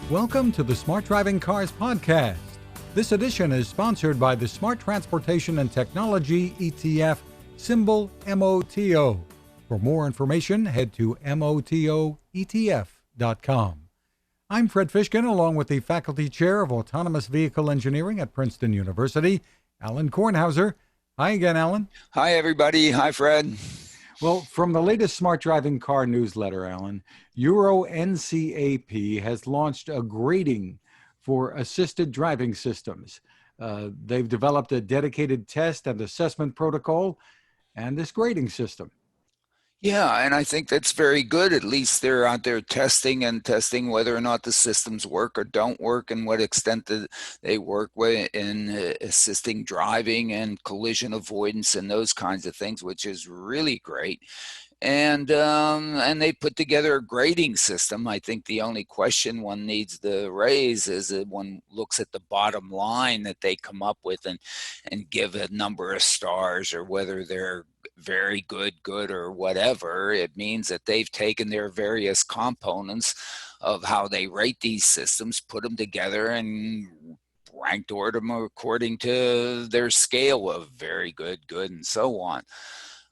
Welcome to the Smart Driving Cars podcast. This edition is sponsored by the Smart Transportation and Technology ETF, symbol MOTO. For more information, head to motoetf.com. I'm Fred Fishkin, along with the Faculty Chair of Autonomous Vehicle Engineering at Princeton University, Alan Kornhauser. Hi again, Alan. Hi, everybody. Hi, Fred. Well, from the latest Smart Driving Car newsletter, Alan, Euro NCAP has launched a grading for assisted driving systems. They've developed a dedicated test and assessment protocol and this grading system. Yeah, and I think that's very good. At least they're out there testing whether or not the systems work or don't work, and what extent that they work in assisting driving and collision avoidance and those kinds of things, which is really great. And they put together a grading system. I think the only question one needs to raise is that one looks at the bottom line that they come up with and give a number of stars, or whether they're very good, or whatever. It means that they've taken their various components of how they rate these systems, put them together, and ranked order them according to their scale of very good, and so on.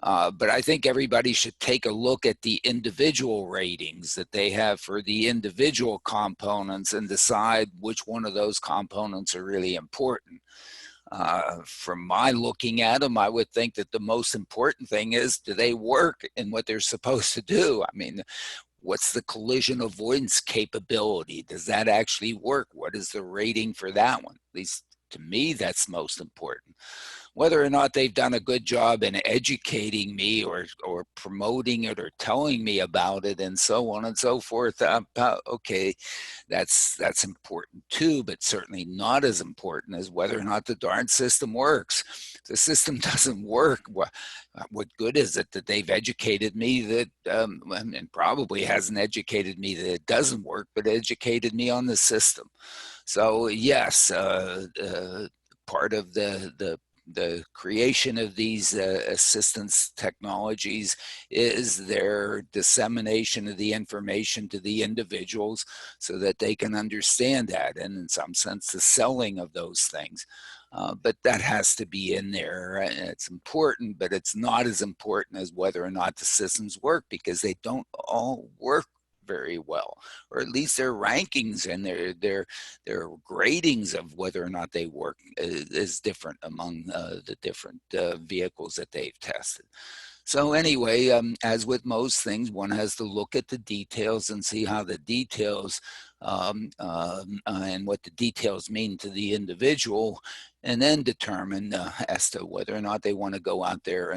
But I think everybody should take a look at the individual ratings that they have for the individual components and decide which one of those components are really important. From my looking at them, I would think that the most important thing is, do they work in what they're supposed to do? I mean, what's the collision avoidance capability? Does that actually work? What is the rating for that one? At least to me, that's most important. Whether or not they've done a good job in educating me or promoting it or telling me about it and so on and so forth, okay, that's important too, but certainly not as important as whether or not the darn system works. If the system doesn't work, what good is it that they've educated me that, and probably hasn't educated me that it doesn't work, but educated me on the system. So yes, part of the creation of these assistance technologies is their dissemination of the information to the individuals so that they can understand that, and in some sense the selling of those things. But that has to be in there. It's important, but it's not as important as whether or not the systems work, because they don't all work very well, or at least their rankings and their gradings of whether or not they work is different among the different vehicles that they've tested. So anyway, as with most things, one has to look at the details and see how the details and what the details mean to the individual, and then determine as to whether or not they want to go out there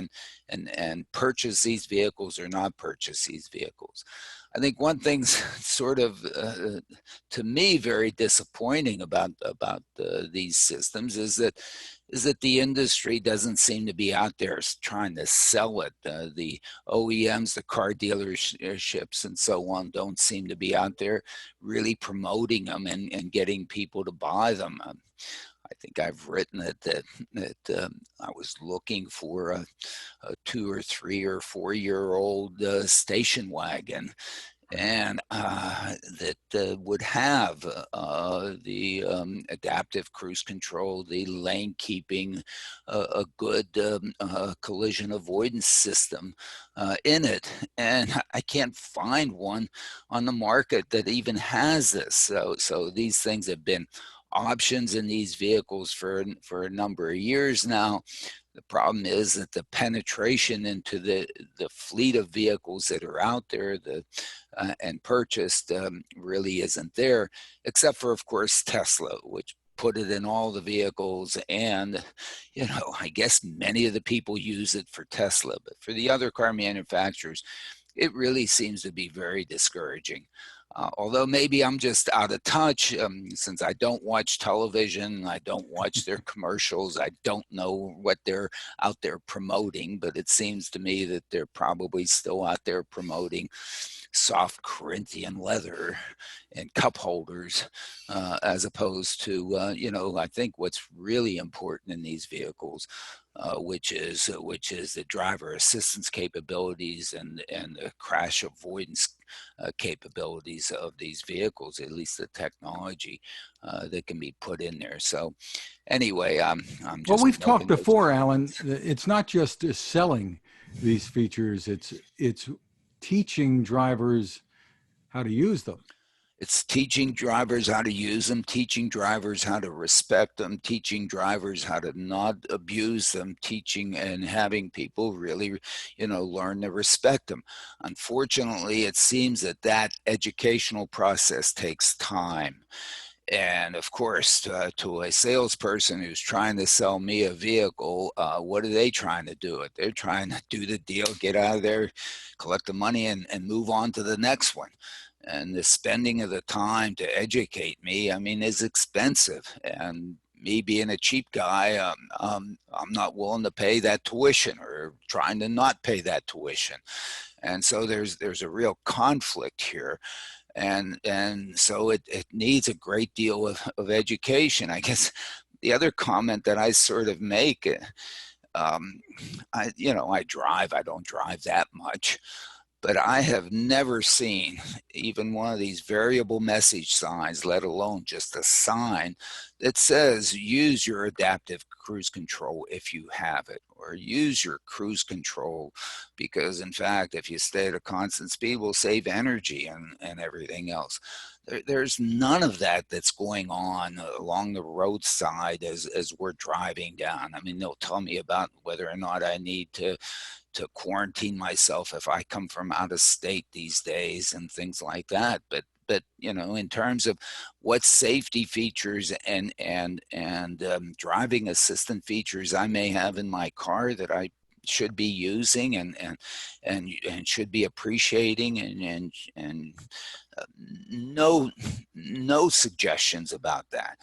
and purchase these vehicles or not purchase these vehicles. I think one thing's sort of, to me, very disappointing about these systems is that the industry doesn't seem to be out there trying to sell it. The OEMs, the car dealerships, and so on don't seem to be out there really promoting them and getting people to buy them. I think I've written that I was looking for a 2 or 3 or 4 year old station wagon, and that would have the adaptive cruise control, the lane keeping, a good collision avoidance system in it. And I can't find one on the market that even has this. So these things have been options in these vehicles for a number of years now. The problem is that the penetration into the fleet of vehicles that are out there and purchased really isn't there, except for, of course, Tesla, which put it in all the vehicles. And, I guess many of the people use it for Tesla, but for the other car manufacturers, it really seems to be very discouraging. Although maybe I'm just out of touch, since I don't watch television, I don't watch their commercials, I don't know what they're out there promoting, but it seems to me that they're probably still out there promoting soft Corinthian leather and cup holders, as opposed to, I think what's really important in these vehicles, which is the driver assistance capabilities and the crash avoidance capabilities of these vehicles, at least the technology that can be put in there. So anyway, I'm Well, just we've talked noting those. before, Alan. It's not just selling these features; it's teaching drivers how to use them. It's teaching drivers how to use them, teaching drivers how to respect them, teaching drivers how to not abuse them, teaching and having people really, learn to respect them. Unfortunately, it seems that that educational process takes time. And of course, to a salesperson who's trying to sell me a vehicle, what are they trying to do? They're trying to do the deal, get out of there, collect the money, and move on to the next one. And the spending of the time to educate me, I mean, is expensive. And me being a cheap guy, I'm not willing to pay that tuition, or trying to not pay that tuition. And so there's a real conflict here. And so it needs a great deal of education. I guess the other comment that I sort of make, I drive, I don't drive that much, but I have never seen even one of these variable message signs, let alone just a sign that says use your adaptive cruise control if you have it, or use your cruise control because, in fact, if you stay at a constant speed, we'll save energy and everything else. There's none of that that's going on along the roadside as we're driving down. I mean, they'll tell me about whether or not I need to quarantine myself if I come from out of state these days and things like that. But in terms of what safety features and driving assistant features I may have in my car that I should be using and should be appreciating, and no suggestions about that.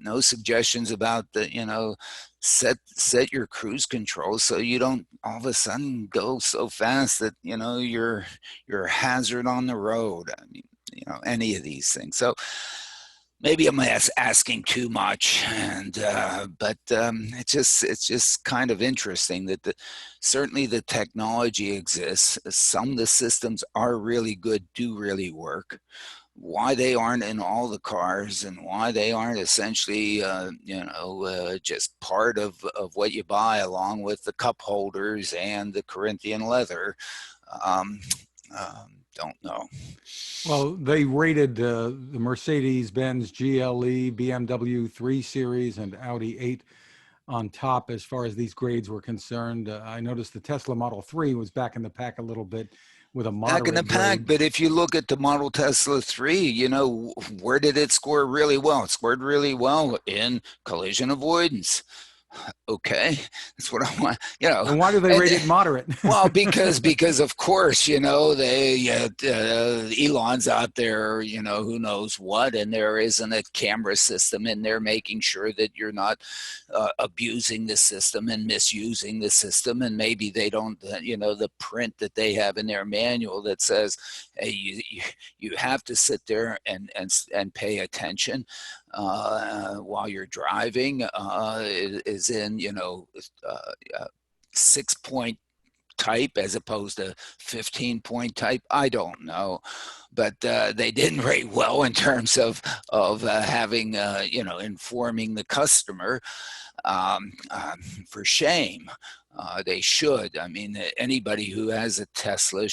No suggestions about set your cruise control so you don't all of a sudden go so fast that you're a hazard on the road. I mean, any of these things. So maybe I'm asking too much, but it's just kind of interesting that certainly the technology exists. Some of the systems are really good, do really work. Why they aren't in all the cars, and why they aren't essentially, just part of what you buy along with the cup holders and the Corinthian leather, um, don't know. Well, they rated the Mercedes-Benz GLE, BMW 3 Series, and Audi 8 on top as far as these grades were concerned. I noticed the Tesla Model 3 was back in the pack a little bit with a Back in the moderate pack, grade. but if you look at the Model Tesla 3, where did it score really well? It scored really well in collision avoidance. Okay, that's what I want, And why do they and rate it moderate? well, because of course, they Elon's out there, who knows what, and there isn't a camera system in there making sure that you're not abusing the system and misusing the system. And maybe they don't, the print that they have in their manual that says, hey, you have to sit there and pay attention while you're driving, is in 6-point type as opposed to 15-point type. I don't know, but they didn't rate well in terms of having informing the customer. For shame. They should. I mean, anybody who has a Tesla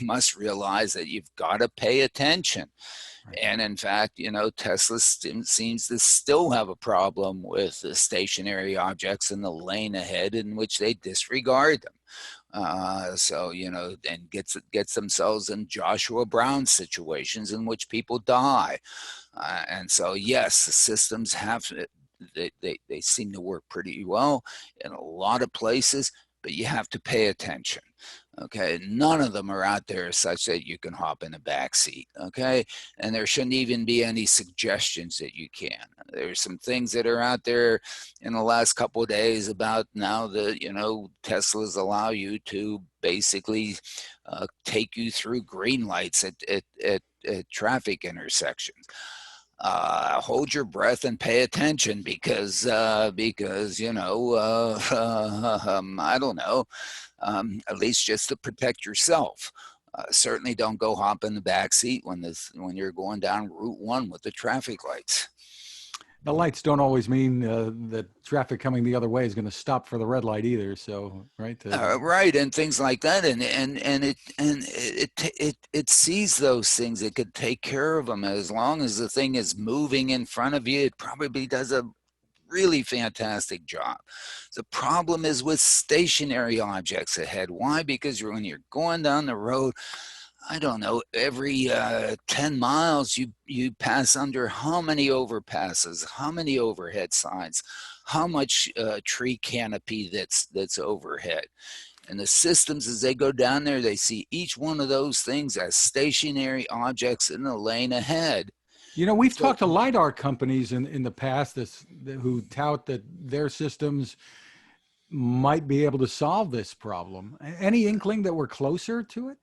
must realize that you've got to pay attention. Right. And in fact, Tesla seems to still have a problem with the stationary objects in the lane ahead, in which they disregard them. And gets themselves in Joshua Brown situations in which people die. And so, yes, the systems they seem to work pretty well in a lot of places, but you have to pay attention. Okay, none of them are out there such that you can hop in the back seat. Okay, and there shouldn't even be any suggestions that you can. There's some things that are out there in the last couple of days about now that Teslas allow you to basically take you through green lights at traffic intersections. Hold your breath and pay attention because I don't know, at least just to protect yourself. Certainly don't go hop in the back seat when you're going down Route 1 with the traffic lights. The lights don't always mean that traffic coming the other way is going to stop for the red light either. So, right? Right, and things like that, and it sees those things. It could take care of them as long as the thing is moving in front of you. It probably does a really fantastic job. The problem is with stationary objects ahead. Why? Because when you're going down the road, I don't know, every 10 miles you pass under how many overpasses, how many overhead signs, how much tree canopy that's overhead. And the systems, as they go down there, they see each one of those things as stationary objects in the lane ahead. We've talked to LiDAR companies in the past who tout that their systems might be able to solve this problem. Any inkling that we're closer to it?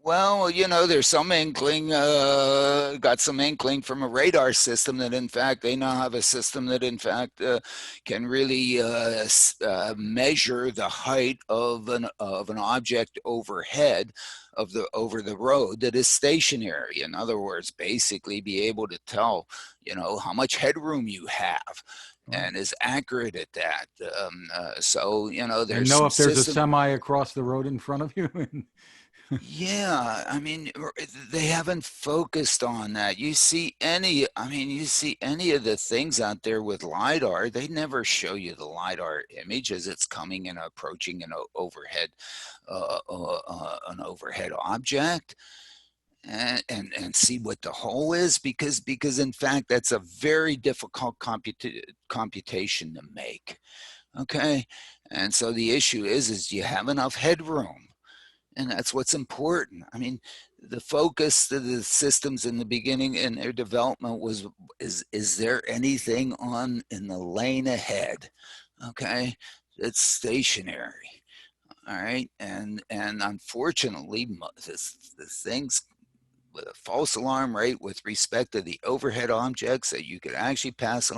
Well, there's some inkling, got some inkling from a radar system that, in fact, they now have a system that, in fact, can really measure the height of an object overhead over the road that is stationary. In other words, basically be able to tell, how much headroom you have. And is accurate at that. There's and know if there's a semi across the road in front of you. Yeah, I mean, they haven't focused on that. You see any of the things out there with LiDAR, they never show you the LiDAR image as it's coming and approaching an overhead object. And see what the hole is, because in fact that's a very difficult computation to make. Okay, and so the issue is do you have enough headroom? And that's what's important. I mean, the focus of the systems in the beginning in their development was, is there anything in the lane ahead? Okay, it's stationary. All right, and unfortunately, the things with a false alarm rate with respect to the overhead objects that you could actually pass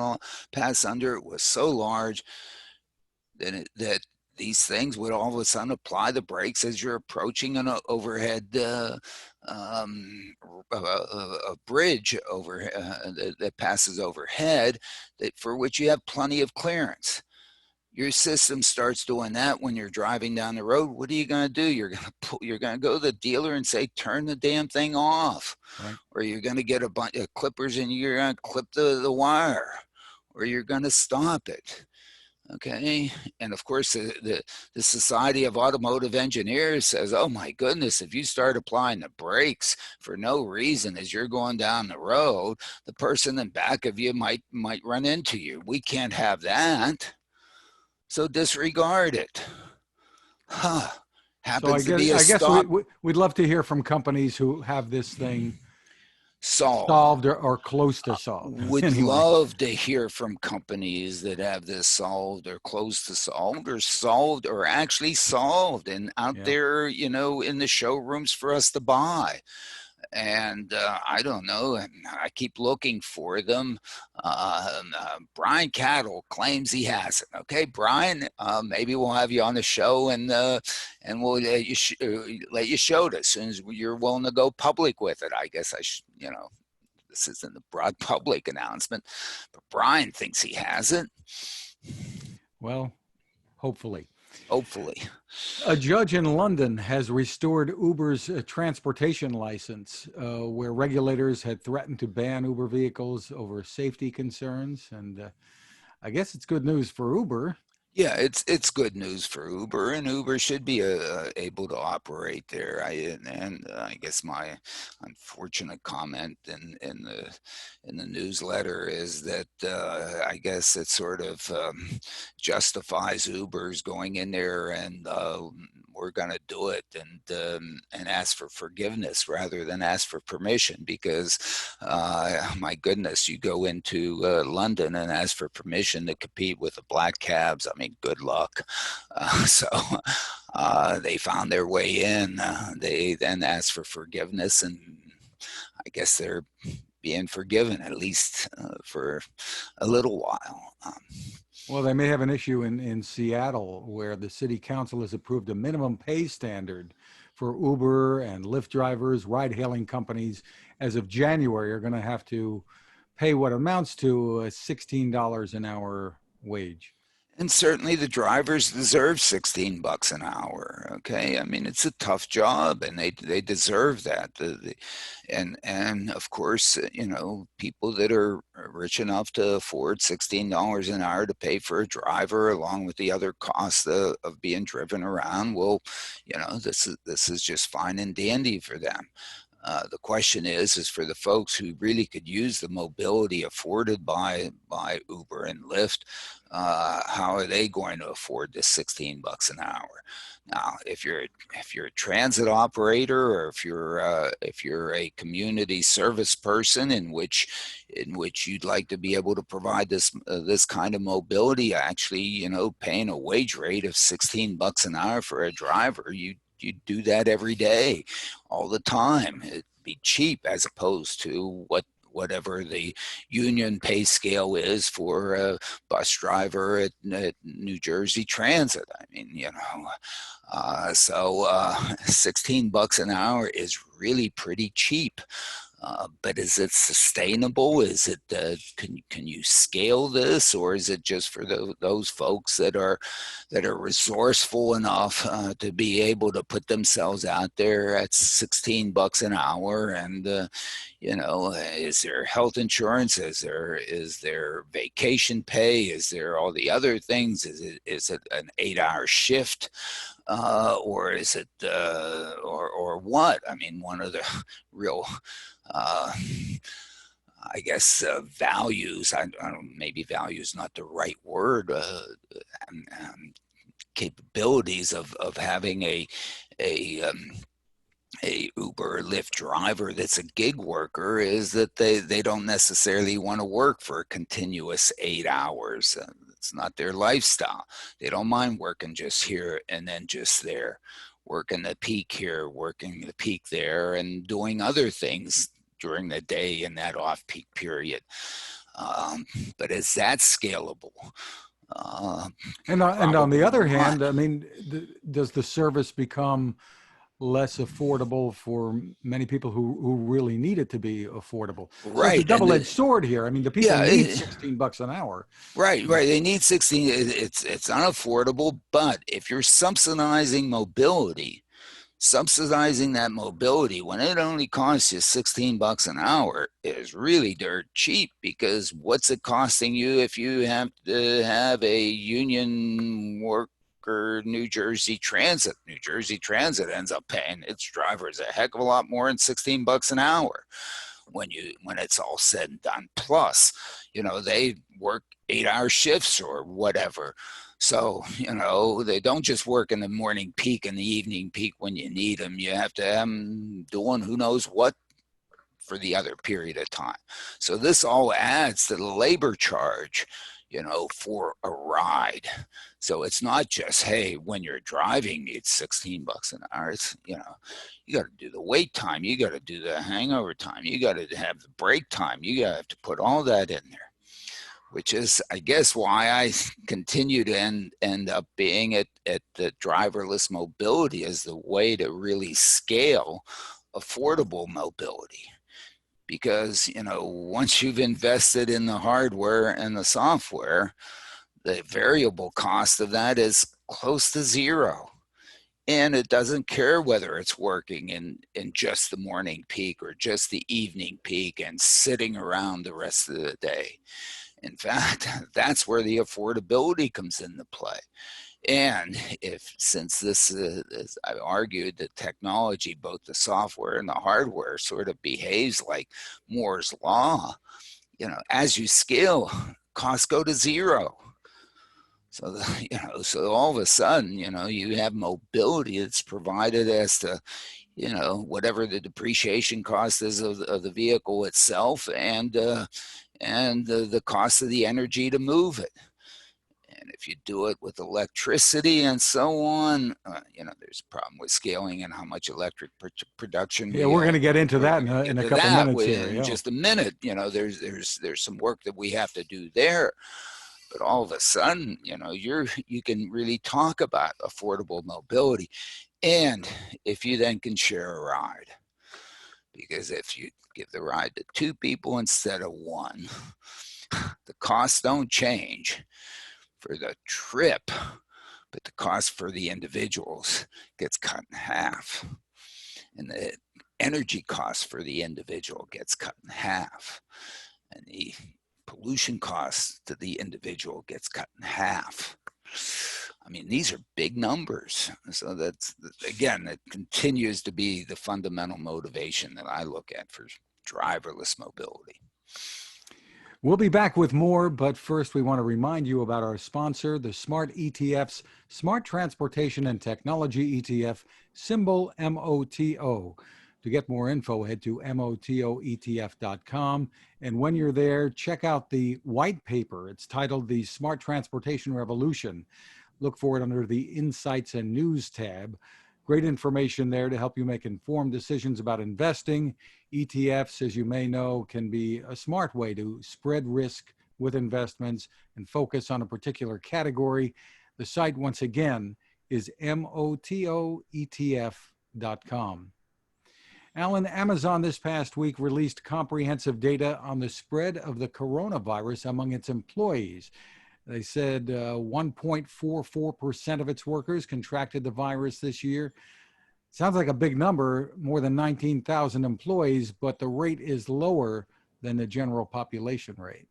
under it was so large that these things would all of a sudden apply the brakes as you're approaching an overhead a bridge that passes overhead, for which you have plenty of clearance. Your system starts doing that when you're driving down the road. What are you going to do? You're going to go to the dealer and say, turn the damn thing off. Right. Or you're going to get a bunch of clippers and you're going to clip the wire, or you're going to stop it. Okay, and of course the Society of Automotive Engineers says, oh my goodness, if you start applying the brakes for no reason as you're going down the road, the person in back of you might run into you. We can't have that, so disregard it. Happens to be a stop. We'd love to hear from companies who have this thing solved or close to solved. Would love to hear from companies that have this solved or close to solved or actually solved and out there, in the showrooms for us to buy. And I don't know, I keep looking for them. Brian Cattle claims he has it. Okay, Brian, maybe we'll have you on the show and we'll let you show it as soon as you're willing to go public with it. I guess I should, this isn't a broad public announcement, but Brian thinks he has it. Well, hopefully. Hopefully. A judge in London has restored Uber's transportation license, where regulators had threatened to ban Uber vehicles over safety concerns. And I guess it's good news for Uber. Yeah, it's good news for Uber, and Uber should be able to operate there. I guess my unfortunate comment in the newsletter is that I guess it sort of justifies Uber's going in there and we're going to do it, and ask for forgiveness rather than ask for permission, because my goodness, you go into London and ask for permission to compete with the black cabs. I mean, good luck. So they found their way in. They then asked for forgiveness, and I guess they're being forgiven, at least for a little while. Well, they may have an issue in Seattle, where the city council has approved a minimum pay standard for Uber and Lyft drivers. Ride hailing companies, as of January, are going to have to pay what amounts to a $16 an hour wage. And certainly the drivers deserve 16 bucks an hour. Okay. I mean, it's a tough job, and they deserve that. And of course, people that are rich enough to afford $16 an hour to pay for a driver, along with the other costs of being driven around, well, this is just fine and dandy for them. The question is for the folks who really could use the mobility afforded by Uber and Lyft, how are they going to afford this 16 bucks an hour? Now, if you're a transit operator, or if you're a community service person in which you'd like to be able to provide this kind of mobility, actually, paying a wage rate of 16 bucks an hour for a driver, you do that every day, all the time. It'd be cheap, as opposed to whatever the union pay scale is for a bus driver at New Jersey Transit. I mean, so 16 bucks an hour is really pretty cheap. But is it sustainable? Is it can you scale this, or is it just for those folks that are resourceful enough to be able to put themselves out there at 16 bucks an hour? And is there health insurance? Is there vacation pay? Is there all the other things? Is it an 8-hour shift? Or is it or what? I mean, one of the real I guess values. I don't. Maybe value is not the right word. Capabilities of having a Uber or Lyft driver that's a gig worker is that they don't necessarily want to work for a continuous 8 hours. It's not their lifestyle. They don't mind working just here and then just there, working the peak here, working the peak there, and doing other things during the day in that off-peak period. But is that scalable? And on the other hand, I mean, does the service become less affordable for many people who really need it to be affordable? So it's a double-edged sword here. I mean, the people need 16 bucks an hour. Right. They need 16. It's unaffordable, but if you're subsidizing that mobility when it only costs you 16 bucks an hour is really dirt cheap, because what's it costing you if you have to have a union worker? New Jersey Transit ends up paying its drivers a heck of a lot more than 16 bucks an hour when it's all said and done. Plus, they work 8-hour shifts or whatever. So, they don't just work in the morning peak and the evening peak when you need them. You have to have them doing who knows what for the other period of time. So this all adds to the labor charge, for a ride. So it's not just, hey, when you're driving, it's 16 bucks an hour. It's, you got to do the wait time. You got to do the hangover time. You got to have the break time. You got to have to put all that in there, which is, I guess, why I continue to end up being at the driverless mobility as the way to really scale affordable mobility. Because, once you've invested in the hardware and the software, the variable cost of that is close to zero. And it doesn't care whether it's working in just the morning peak or just the evening peak and sitting around the rest of the day. In fact, that's where the affordability comes into play. And since this is, I argued, the technology, both the software and the hardware, sort of behaves like Moore's law, as you scale, costs go to zero. So, so all of a sudden, you have mobility that's provided as to, whatever the depreciation cost is of the vehicle itself, and the cost of the energy to move it. And if you do it with electricity and so on, there's a problem with scaling and how much electric production Yeah, we we're going to get into we're that going to in get a to couple that minutes here. in Yeah. just a minute. There's some work that we have to do there. But all of a sudden, you can really talk about affordable mobility. And if you then can share a ride, because if you give the ride to two people instead of one, the costs don't change for the trip, but the cost for the individuals gets cut in half. And the energy cost for the individual gets cut in half. And the pollution cost to the individual gets cut in half. I mean, these are big numbers. So that's, again, it continues to be the fundamental motivation that I look at for driverless mobility. We'll be back with more, but first we want to remind you about our sponsor, the Smart ETF's Smart Transportation and Technology ETF, symbol MOTO. To get more info, head to motoetf.com. And when you're there, check out the white paper. It's titled The Smart Transportation Revolution. Look for it under the Insights and News tab. Great information there to help you make informed decisions about investing. ETFs, as you may know, can be a smart way to spread risk with investments and focus on a particular category. The site, once again, is motoetf.com. Alan, Amazon this past week released comprehensive data on the spread of the coronavirus among its employees. They said 1.44% of its workers contracted the virus this year. Sounds like a big number, more than 19,000 employees, but the rate is lower than the general population rate.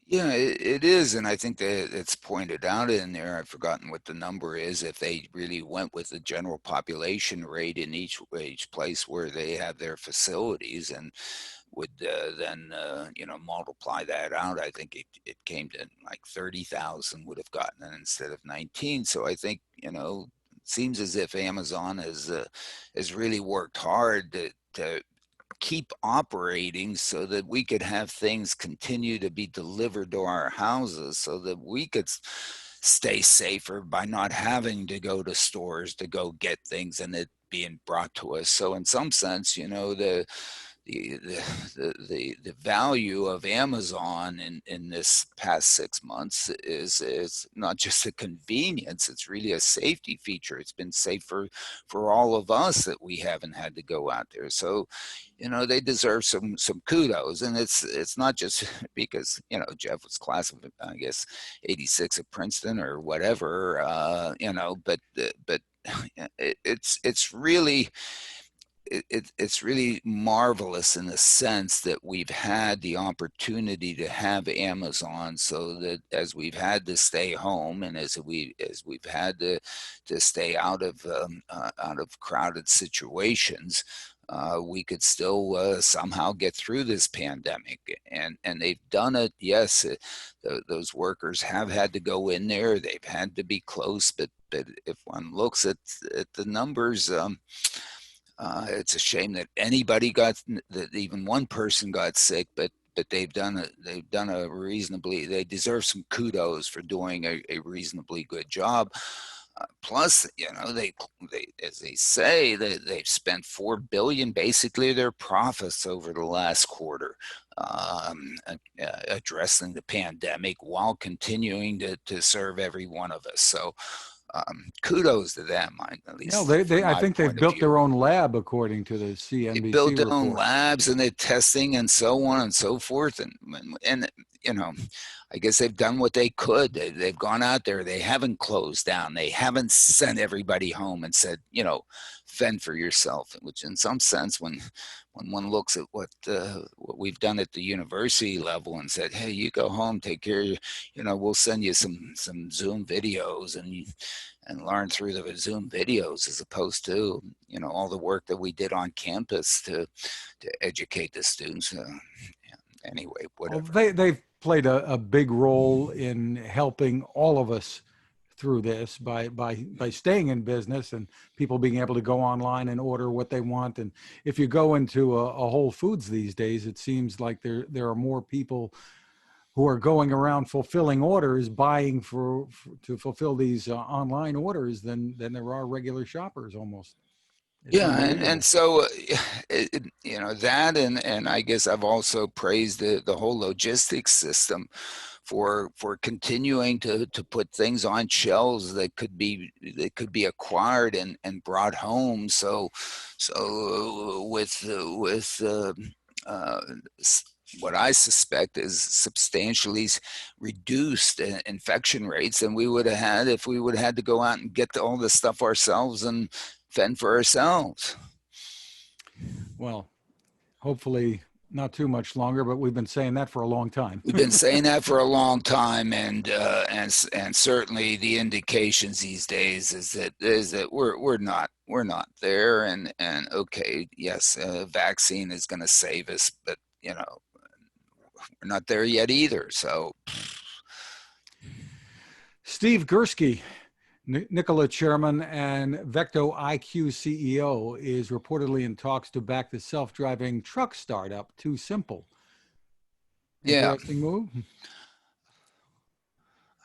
Yeah, it is. And I think that it's pointed out in there. I've forgotten what the number is. If they really went with the general population rate in each place where they have their facilities and would then, multiply that out, I think it came to like 30,000 would have gotten it instead of 19. So I think, it seems as if Amazon has really worked hard to keep operating so that we could have things continue to be delivered to our houses so that we could stay safer by not having to go to stores to go get things and it being brought to us. So in some sense, the value of Amazon in this past 6 months is not just a convenience, it's really a safety feature. It's been safer for all of us that we haven't had to go out there. So, they deserve some kudos. And it's not just because, Jeff was class of, I guess, 86 at Princeton or whatever, but it's really it's really marvelous in the sense that we've had the opportunity to have Amazon, so that as we've had to stay home and as we've had to stay out of crowded situations, we could still somehow get through this pandemic, and they've done it. Yes, those workers have had to go in there; they've had to be close, but if one looks at the numbers. It's a shame that that even one person got sick, but they've done a reasonably, they deserve some kudos for doing a reasonably good job. Plus, they as they say, they've spent $4 billion, basically their profits over the last quarter, addressing the pandemic while continuing to serve every one of us. So kudos to them, at least from I my think they've point of built view. their own lab, according to the They build CNBC their own report. labs and they're testing and so on and so forth. And I guess they've done what they could. They've gone out there. They haven't closed down. They haven't sent everybody home and said, fend for yourself, which in some sense, when one looks at what we've done at the university level and said, hey, you go home, take care of we'll send you some Zoom videos and learn through the Zoom videos, as opposed to, all the work that we did on campus to educate the students. Anyway, Well, whatever. they've played a big role in helping all of us through this by staying in business and people being able to go online and order what they want. And if you go into a Whole Foods these days, it seems like there are more people who are going around fulfilling orders, buying to fulfill these online orders than there are regular shoppers almost. It's Yeah, and unbelievable. so you know that, and I guess I've also praised the whole logistics system for continuing to put things on shelves that could be acquired and brought home. So with uh, what I suspect is substantially reduced infection rates than we would have had if we would have had to go out and get all this stuff ourselves and fend for ourselves. Well, hopefully not too much longer, but we've been saying that for a long time. We've been saying that for a long time, and certainly the indications these days is that we're not there, and okay, yes, a vaccine is going to save us, but you know we're not there yet either. So, Steve Gursky, Nikola chairman and Vecto IQ CEO, is reportedly in talks to back the self-driving truck startup Too Simple. yeah, Interesting move.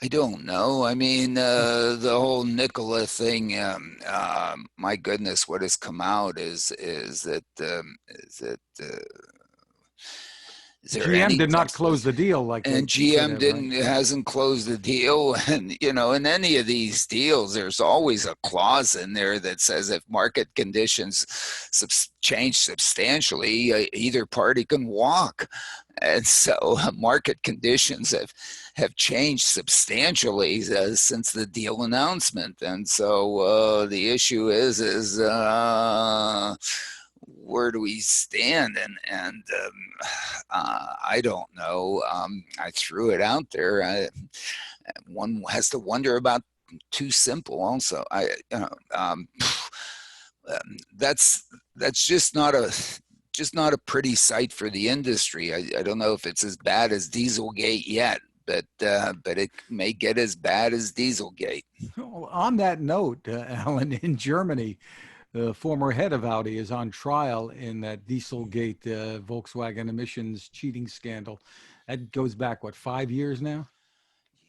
I don't know. I mean, the whole Nikola thing. My goodness, what has come out is there GM any did not close the deal like they and could GM have, right? hasn't closed the deal, and you know, in any of these deals, there's always a clause in there that says if market conditions change substantially, either party can walk. And so market conditions have changed substantially since the deal announcement, and so the issue is where do we stand? I don't know. I threw it out there. One has to wonder about Too Simple. Also, that's just not a pretty sight for the industry. I don't know if it's as bad as Dieselgate yet, but it may get as bad as Dieselgate. Well, on that note, Alan, in Germany, the former head of Audi is on trial in that Dieselgate Volkswagen emissions cheating scandal. That goes back, what, 5 years now?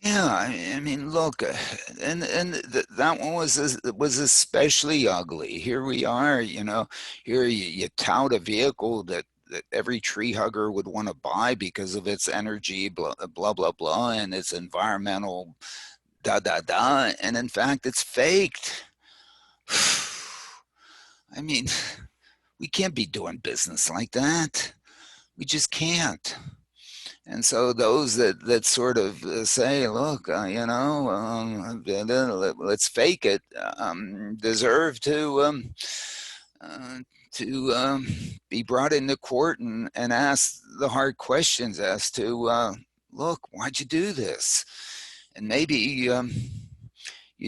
Yeah, I mean, look, that one was especially ugly. Here we are, you know, here you tout a vehicle that every tree hugger would want to buy because of its energy, blah blah blah blah, and its environmental da da da, and in fact, it's faked. I mean, we can't be doing business like that. We just can't. And so those that sort of say, look, let's fake it, deserve uh, to be brought into court and ask the hard questions as to, look, why'd you do this? And maybe you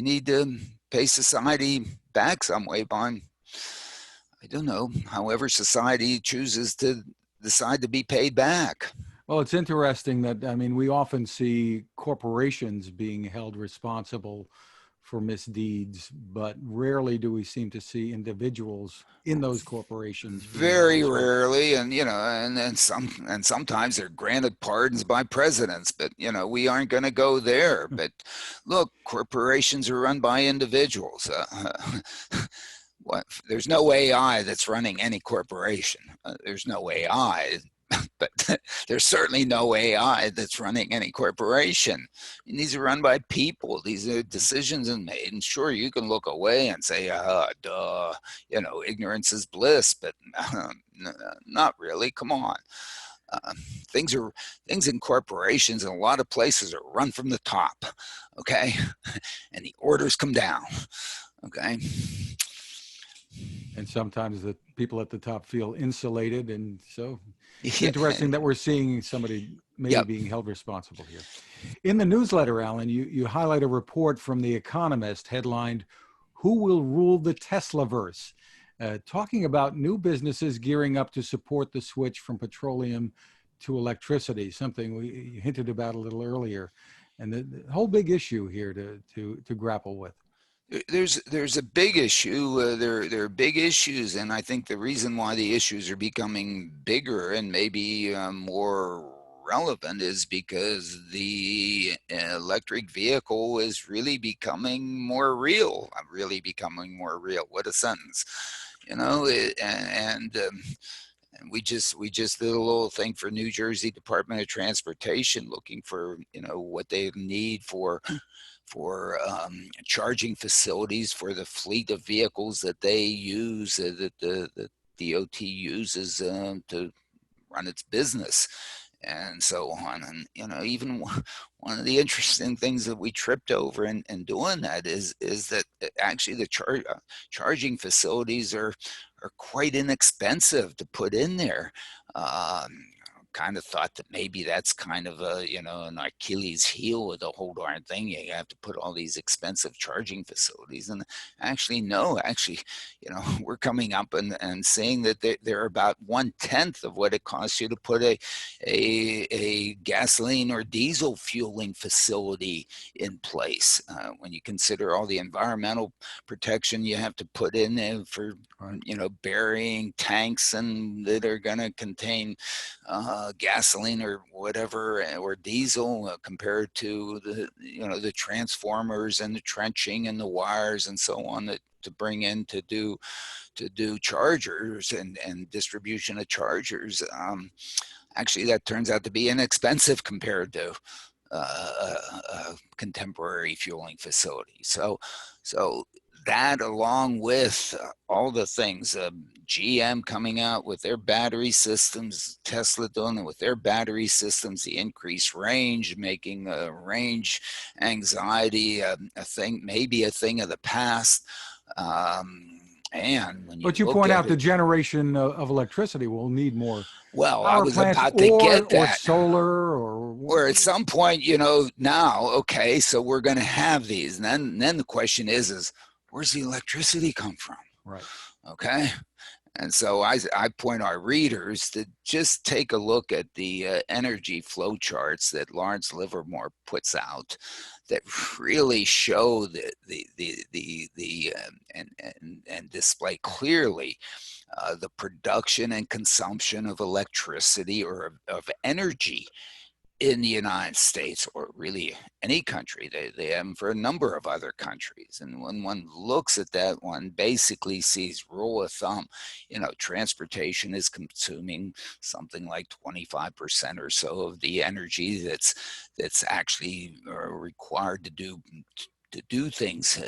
need to pay society back some way by, I don't know, however society chooses to decide to be paid back. Well, it's interesting that, I mean, we often see corporations being held responsible for misdeeds, but rarely do we seem to see individuals in those corporations being held Very responsible. rarely, and you know, and sometimes they're granted pardons by presidents, but you know, we aren't going to go there. But look, corporations are run by individuals. What? There's no AI that's running any corporation. There's no AI, but there's certainly no AI that's running any corporation. And these are run by people. These are decisions and made. And sure, you can look away and say, duh, you know, ignorance is bliss, but not really. Come on. Uh, things in corporations in a lot of places are run from the top, okay, and the orders come down, okay. And sometimes the people at the top feel insulated. And so it's Yeah. interesting that we're seeing somebody maybe Yep. being held responsible here. In the newsletter, Alan, you highlight a report from The Economist headlined, "Who Will Rule the Teslaverse?" Talking about new businesses gearing up to support the switch from petroleum to electricity, something we hinted about a little earlier, and the whole big issue here to grapple with. There's a big issue. There are big issues, and I think the reason why the issues are becoming bigger and maybe more relevant is because the electric vehicle is really becoming more real. Really becoming more real. What a sentence, you know. And we just did a little thing for New Jersey Department of Transportation, looking for what they need for charging facilities for the fleet of vehicles that they use, that the DOT uses to run its business and so on. And even one of the interesting things that we tripped over in doing that is that actually the charging facilities are quite inexpensive to put in there. Kind of thought that maybe that's kind of an Achilles heel with the whole darn thing. You have to put all these expensive charging facilities, and actually no, we're coming up and saying that they're about 1/10 of what it costs you to put a gasoline or diesel fueling facility in place. When you consider all the environmental protection you have to put in there for burying tanks and that are going to contain gasoline or whatever, or diesel, compared to the transformers and the trenching and the wires and so on that to bring in to do chargers and distribution of chargers. Actually, that turns out to be inexpensive compared to a contemporary fueling facility. So that, along with all the things, GM coming out with their battery systems, Tesla doing it with their battery systems, the increased range, making range anxiety a thing, maybe a thing of the past. And when But you point out the generation of electricity will need more. Well, power I was plants about to get that. Or solar, or at some point, now, okay, so we're going to have these, and then the question is where's the electricity come from? Right. Okay. And so I point our readers to just take a look at the energy flow charts that Lawrence Livermore puts out, that really show and display clearly the production and consumption of electricity or of energy in the United States, or really any country. They have them for a number of other countries. And when one looks at that, one basically sees, rule of thumb, transportation is consuming something like 25% or so of the energy that's actually required to do things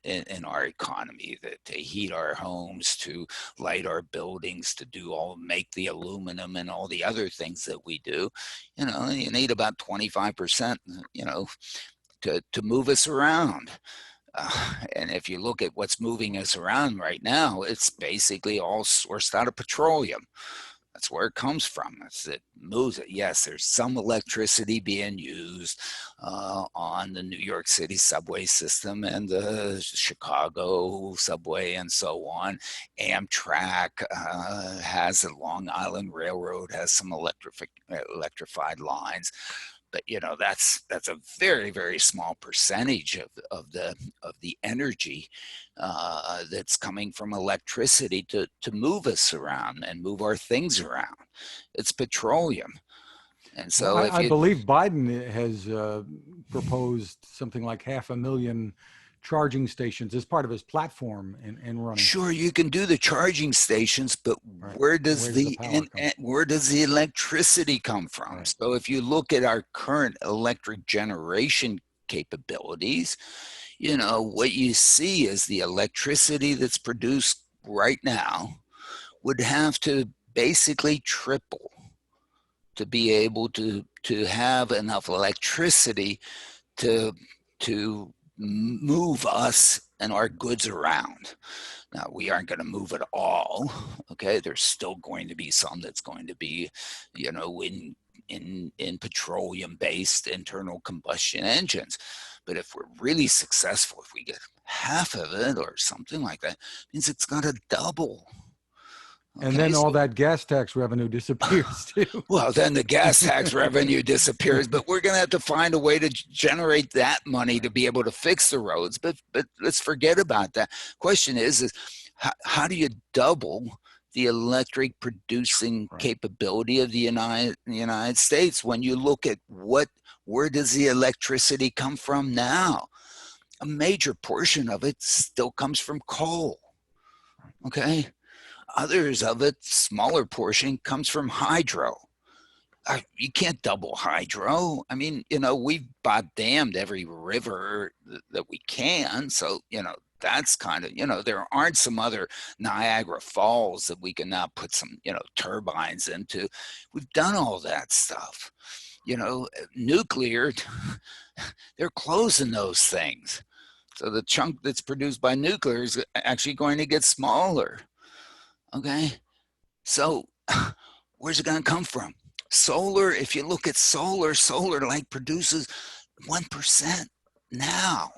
in our economy, to heat our homes, to light our buildings, to make the aluminum and all the other things that we do. You need about 25%, to move us around. And if you look at what's moving us around right now, it's basically all sourced out of petroleum. That's where it comes from. It moves it. Yes, there's some electricity being used on the New York City subway system and the Chicago subway and so on. Amtrak has the Long Island Railroad has some electrified lines. But that's a very, very small percentage of the energy that's coming from electricity to move us around and move our things around. It's petroleum. And so I believe Biden has proposed something like 500,000 charging stations as part of his platform and running. Sure, you can do the charging stations, but right. where does the electricity come from? Right. So if you look at our current electric generation capabilities, what you see is the electricity that's produced right now would have to basically triple to be able to have enough electricity to move us and our goods around. Now, we aren't going to move it all. Okay, there's still going to be some that's going to be, in petroleum-based internal combustion engines. But if we're really successful, if we get half of it or something like that, it means it's got to double. And Okay, then all so that gas tax revenue disappears too. well, then the gas tax revenue disappears, but we're going to have to find a way to generate that money to be able to fix the roads. But let's forget about that. Question is how do you double the electric producing Right. capability of the United States when you look at where does the electricity come from now? A major portion of it still comes from coal. Okay. Others of it, smaller portion, comes from hydro. You can't double hydro. I mean, we've bought dammed every river that we can. So, that's kind of, there aren't some other Niagara Falls that we can now put some, turbines into. We've done all that stuff. Nuclear, they're closing those things. So the chunk that's produced by nuclear is actually going to get smaller. Okay. So where's it going to come from? Solar, if you look at solar like produces 1% now.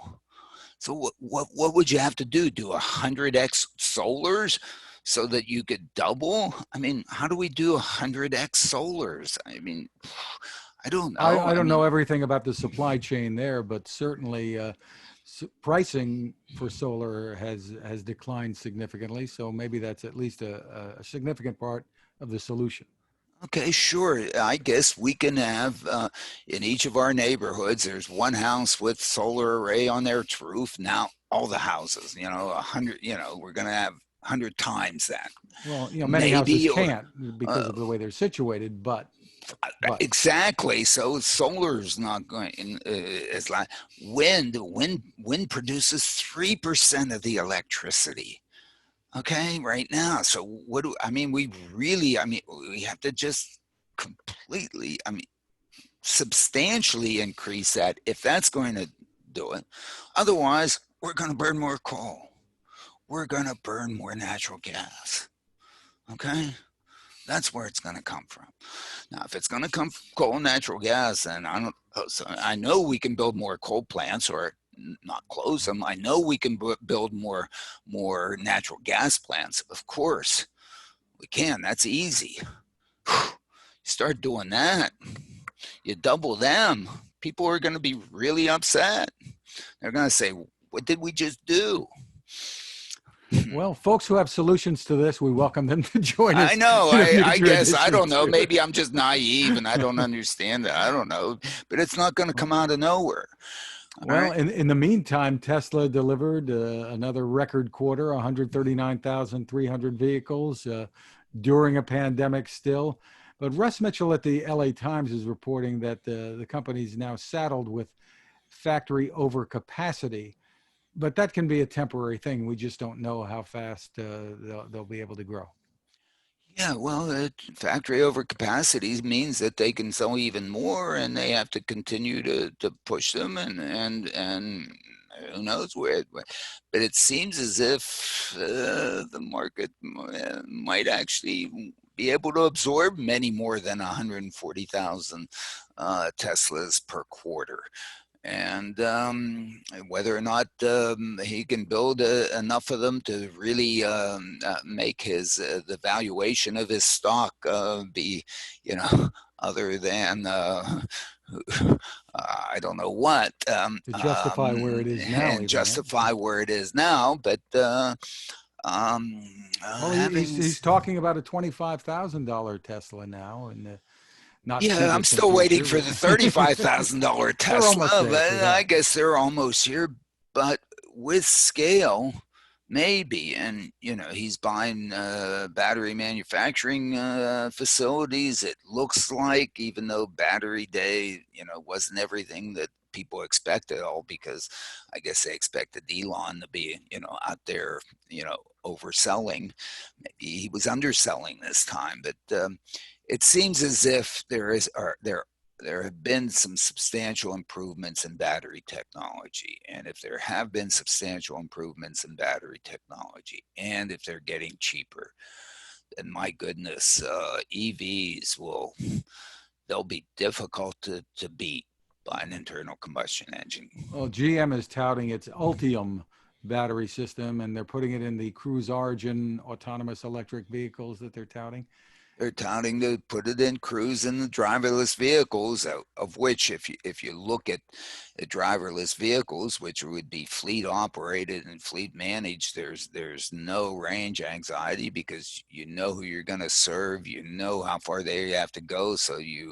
So what would you have to do? Do 100x solars so that you could double? I mean, how do we do 100x solars? I mean, I don't know. I don't know everything about the supply chain there, but certainly pricing for solar has declined significantly. So maybe that's at least a significant part of the solution. Okay, sure. I guess we can have in each of our neighborhoods, there's one house with solar array on their roof. Now, all the houses, 100, we're going to have 100 times that. Well, many houses Maybe, can't because of the way they're situated, but exactly. So solar is not going. It's like wind. Wind produces 3% of the electricity. Okay, right now. So we have to just completely, substantially increase that if that's going to do it. Otherwise, we're going to burn more coal. We're going to burn more natural gas. Okay, that's where it's going to come from. Now, if it's going to come from coal and natural gas, then I know we can build more coal plants or not close them. I know we can build more natural gas plants. Of course, we can. That's easy. You start doing that, you double them. People are going to be really upset. They're going to say, "What did we just do?" Well, folks who have solutions to this, we welcome them to join us. I know. I guess I don't know. Too. Maybe I'm just naive and I don't understand that. I don't know. But it's not going to come out of nowhere. Well, in the meantime, Tesla delivered another record quarter, 139,300 vehicles during a pandemic still. But Russ Mitchell at the LA Times is reporting that the company is now saddled with factory overcapacity. But that can be a temporary thing. We just don't know how fast they'll be able to grow. Yeah, well, factory overcapacity means that they can sell even more, and they have to continue to push them, and who knows where. But it seems as if the market might actually be able to absorb many more than 140,000 Teslas per quarter. And whether or not he can build enough of them to really make his the valuation of his stock be, other than I don't know what To justify where it is now, and justify where it is now, but. Well, he's talking about a $25,000 Tesla now, and I'm still waiting for the $35,000 Tesla. I guess they're almost here, but with scale, maybe. And he's buying battery manufacturing facilities. It looks like, even though Battery Day, wasn't everything that people expected, all because I guess they expected Elon to be, out there, overselling. Maybe he was underselling this time, but. It seems as if there have been some substantial improvements in battery technology. And if there have been substantial improvements in battery technology, and if they're getting cheaper, then my goodness, EVs they'll be difficult to beat by an internal combustion engine. Well, GM is touting its Ultium battery system, and they're putting it in the Cruise Origin autonomous electric vehicles that they're touting. They're touting to put it in cruise and the driverless vehicles, of which, if you look at the driverless vehicles, which would be fleet operated and fleet managed, there's no range anxiety, because you know who you're going to serve, you know how far they have to go, so you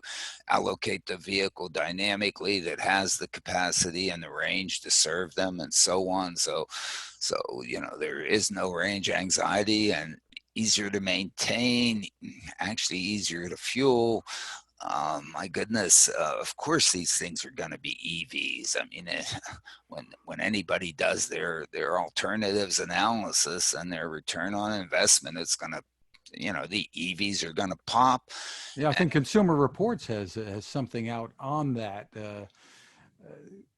allocate the vehicle dynamically that has the capacity and the range to serve them, and so on. So there is no range anxiety, and easier to maintain, actually easier to fuel. My goodness, of course these things are going to be EVs. I mean, when anybody does their alternatives analysis and their return on investment, it's going to, the EVs are going to pop. Yeah, I think Consumer Reports has something out on that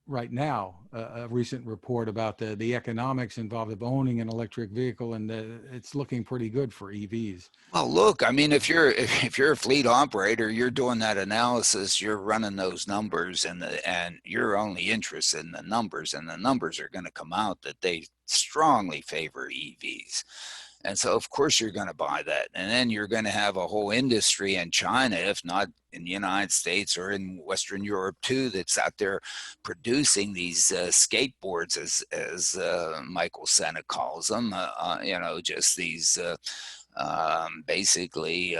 right now, a recent report about the economics involved of owning an electric vehicle, and it's looking pretty good for EVs. Well, look, I mean, if you're a fleet operator, you're doing that analysis, you're running those numbers, and you're only interested in the numbers, and the numbers are going to come out that they strongly favor EVs. And so, of course, you're going to buy that. And then you're going to have a whole industry in China, if not in the United States or in Western Europe too, that's out there producing these skateboards, as Michael Senna calls them. Just these basically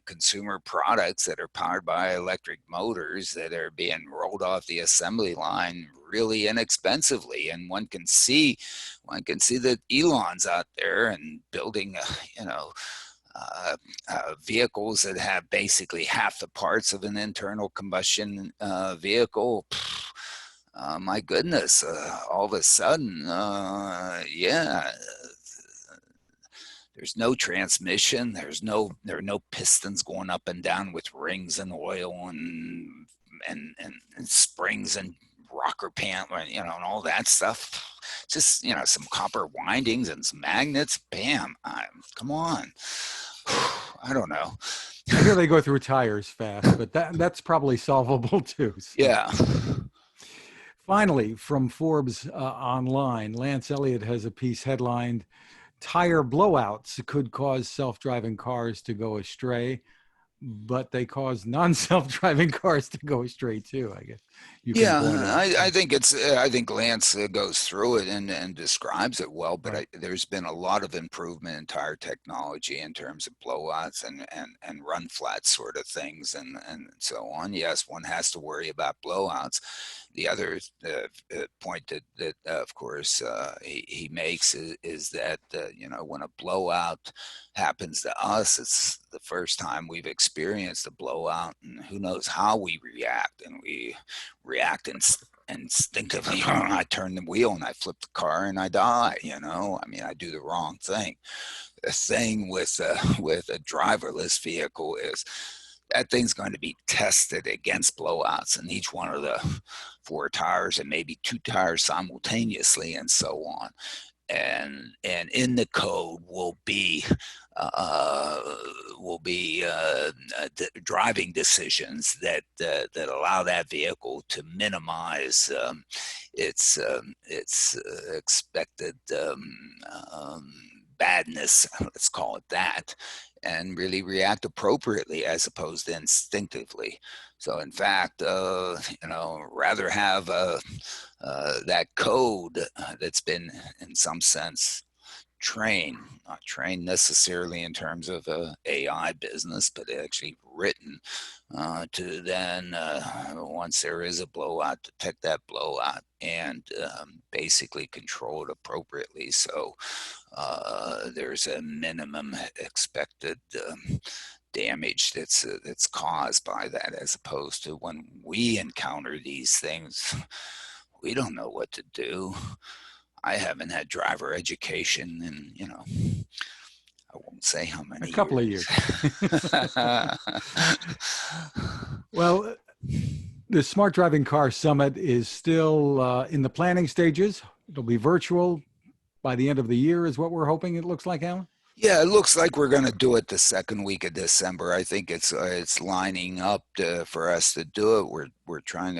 consumer products that are powered by electric motors that are being rolled off the assembly line really inexpensively, and one can see that Elon's out there and building vehicles that have basically half the parts of an internal combustion vehicle. My goodness, all of a sudden, there's no transmission. There are no pistons going up and down with rings and oil and springs and rocker pant, and all that stuff. Just, some copper windings and some magnets. Bam. Come on. I don't know. I hear they go through tires fast, but that's probably solvable too. So. Yeah. Finally, from Forbes Online, Lance Elliott has a piece headlined, "Tire blowouts could cause self-driving cars to go astray," but they cause non-self-driving cars to go astray too, I guess. I think Lance goes through it and describes it well, but right. There's been a lot of improvement in tire technology in terms of blowouts and run flat sort of things and so on. Yes, one has to worry about blowouts. The other point that of course he makes is that when a blowout happens to us, it's the first time we've experienced a blowout, and who knows how we react, and we react instinctively. I turn the wheel and I flip the car and I die. I do the wrong thing. The thing with a driverless vehicle is that thing's going to be tested against blowouts in each one of the four tires and maybe two tires simultaneously, and so on. And in the code will be driving decisions that allow that vehicle to minimize its expected badness, let's call it that, and really react appropriately as opposed to instinctively. So in fact, rather have that code that's been in some sense not trained necessarily in terms of AI business, but actually written to then, once there is a blowout, detect that blowout and basically control it appropriately. So there's a minimum expected damage that's caused by that, as opposed to when we encounter these things, we don't know what to do. I haven't had driver education in, I won't say how many. A couple years. of years. Well, the Smart Driving Car Summit is still in the planning stages. It'll be virtual by the end of the year is what we're hoping it looks like, Alan? Yeah, it looks like we're going to do it the second week of December. I think it's lining up for us to do it. We're going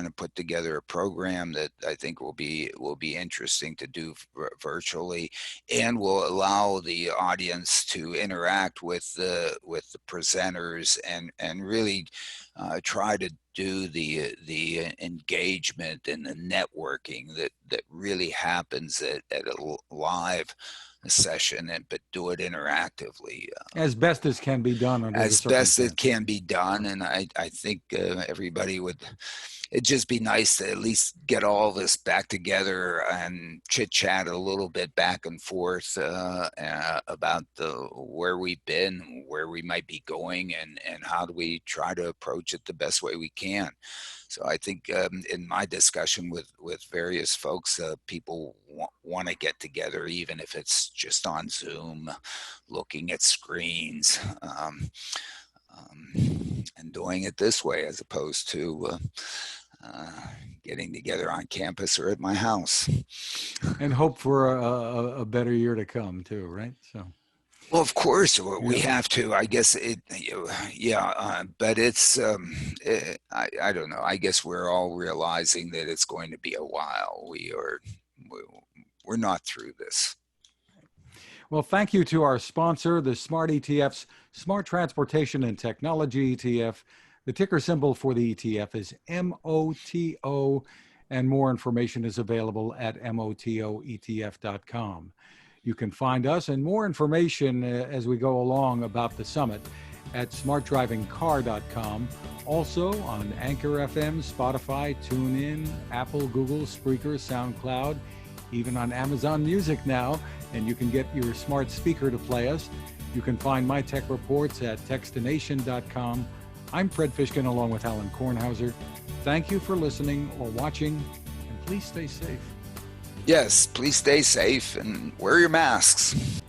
to put together a program that I think will be interesting to do virtually, and will allow the audience to interact with the presenters and really try to do the engagement and the networking that really happens at a live session, but do it interactively As best as can be done under the as best it circumstances. can be done. And I think everybody would, it'd just be nice to at least get all this back together and chit chat a little bit back and forth about where we've been, where we might be going, and how do we try to approach it the best way we can. So I think in my discussion with various folks, people want to get together, even if it's just on Zoom, looking at screens, and doing it this way, as opposed to getting together on campus or at my house. And hope for a better year to come too, right? So. Well, of course, we Yeah. have to. I guess yeah, but it's, I don't know. I guess we're all realizing that it's going to be a while. We're not through this. Well, thank you to our sponsor, the Smart ETF's Smart Transportation and Technology ETF. The ticker symbol for the ETF is MOTO, and more information is available at motoetf.com. You can find us and more information as we go along about the summit at smartdrivingcar.com. Also on Anchor FM, Spotify, TuneIn, Apple, Google, Spreaker, SoundCloud, even on Amazon Music now, and you can get your smart speaker to play us. You can find my tech reports at techstination.com. I'm Fred Fishkin along with Alan Kornhauser. Thank you for listening or watching, and please stay safe. Yes, please stay safe and wear your masks.